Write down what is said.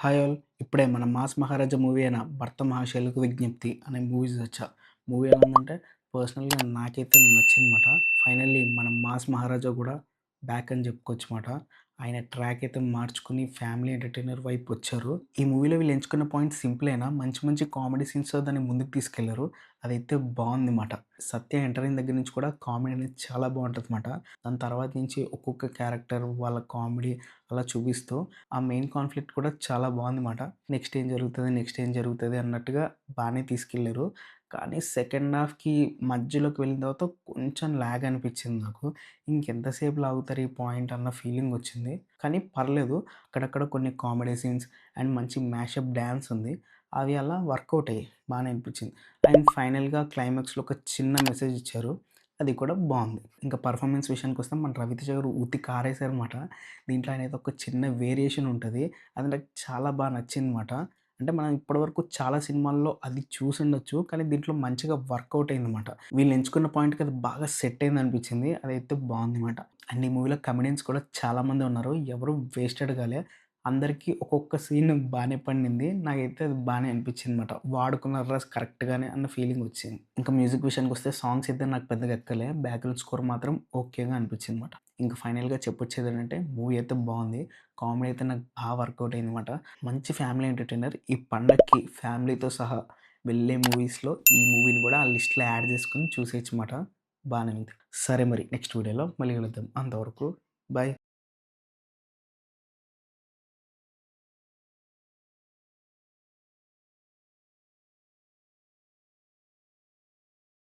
Hi all. ఇప్పుడే మన 'mass మహారాజా' movie అయిన 'భర్త మహాశైలకు విజ్ఞప్తి' అనే మూవీ చూసొచ్చా. మూవీ ఎలా ఉందంటే పర్సనల్‌గా నాకైతే నచ్చిందన్నమాట. ఫైనల్లీ మన 'మాస్ మహారాజా' కూడా బ్యాక్ అని చెప్పుకోవచ్చుమాట. ఆయన ట్రాక్ అయితే మార్చుకొని ఫ్యామిలీ ఎంటర్‌టైనర్ వైపు వచ్చారు. ఈ మూవీలో వీళ్ళు ఎంచుకున్న పాయింట్ సింపులేనా మంచి మంచి కామెడీ సీన్స్‌తో దాన్ని ముందుకు తీసుకెళ్లారు. అదైతే బావుందిమాట. సత్య ఎంటర్ అయిన దగ్గర నుంచి కూడా కామెడీ అనేది చాలా బావుంటదన్నమాట. దాని తర్వాత నుంచి ఒక్కొక్క క్యారెక్టర్ వాళ్ళ కామెడీ అలా చూపిస్తూ ఆ మెయిన్ కాన్ఫ్లిక్ట్ కూడా చాలా బావుందిమాట. నెక్స్ట్ ఏం జరుగుతది? నెక్స్ట్ ఏం జరుగుతది? అన్నట్టుగా బానే తీసుకెళ్లారు. కానీ సెకండ్ హాఫ్‌కి మధ్యలోకి వెళ్ళిన తర్వాత కొంచెం లాగ్ అనిపిచ్చింది నాకు. ఇంకెంతసేపు లాగుతారు ఈ పాయింట్ అన్న ఫీలింగొచ్చింది. కానీ పర్లేదు. అక్కడక్కడ కొన్ని కామెడీ సీన్స్ అండ్ మంచి మ్యాషప్ డాన్స్ ఉంది. అవి అలా వర్కౌట్ అయ్యాయి. బానే అనిపిచ్చింది. అండ్ ఫైనల్‌గా క్లైమాక్స్‌లో ఒక చిన్న మెసేజ్ ఇచ్చారు. అది కూడా బావుంది. ఇంకా పర్ఫార్మెన్స్ విషయానికొస్తే మన 'రవితేజ' గారు ఉతికి ఆరేసారన్నమాట. దీంట్లో ఆయనది ఒక చిన్న వేరియేషన్ ఉంటది. అది నాకు చాలా నచ్చిందన్నమాట. అంటే మనం ఇప్పటివరకు చాలా సినిమాల్లో అది చూసుండొచ్చు. కానీ దీంట్లో మంచిగా వర్కౌట్ అయిందన్నమాట. వీళ్ళు ఎంచుకున్న పాయింట్‌కి అది బాగా సెట్ అయిందనిపించింది. అదైతే బావుందన్నమాట. అండ్ ఈ మూవీలో కమెడియన్స్ కూడా చాలా మందే ఉన్నారు. ఎవరు వేస్టెడ్ కాలే. అందరికి ఒక్కొక్క సీన్ బానే పండింది. నాకైతే అది బానే అనిపించిందన్నమాట. వాడుకున్నారా కరెక్ట్‌గానే అన్న ఫీలింగొచ్చింది. ఇంకా మ్యూజిక్ విషయానికొస్తే సాంగ్స్ అయితే నాకు పెద్దగా ఎక్కలే. బ్యాక్‌గ్రౌండ్ స్కోర్ మాత్రం ఓకేగా అనిపించిందన్నమాట. ఇంక ఫైనల్‌గా చెప్పొచ్చేదేంటంటే మూవీ అయితే బావుంది. కామెడీ అయితే నాకు వర్కౌట్ అయిందన్నమాట. మంచి ఫ్యామిలీ ఎంటర్‌టైనర్. ఈ పండగకి ఫ్యామిలీతో సహా వెళ్ళే మూవీస్‌లో ఈ మూవీని కూడా ఆ లిస్ట్‌లో యాడ్ చేసుకొని చూసేయొచ్చుమాట. బానే ఉంది. సరే మరి నెక్స్ట్ వీడియోలో మళ్ళీ కలుద్దాం. అంతవరకు బై.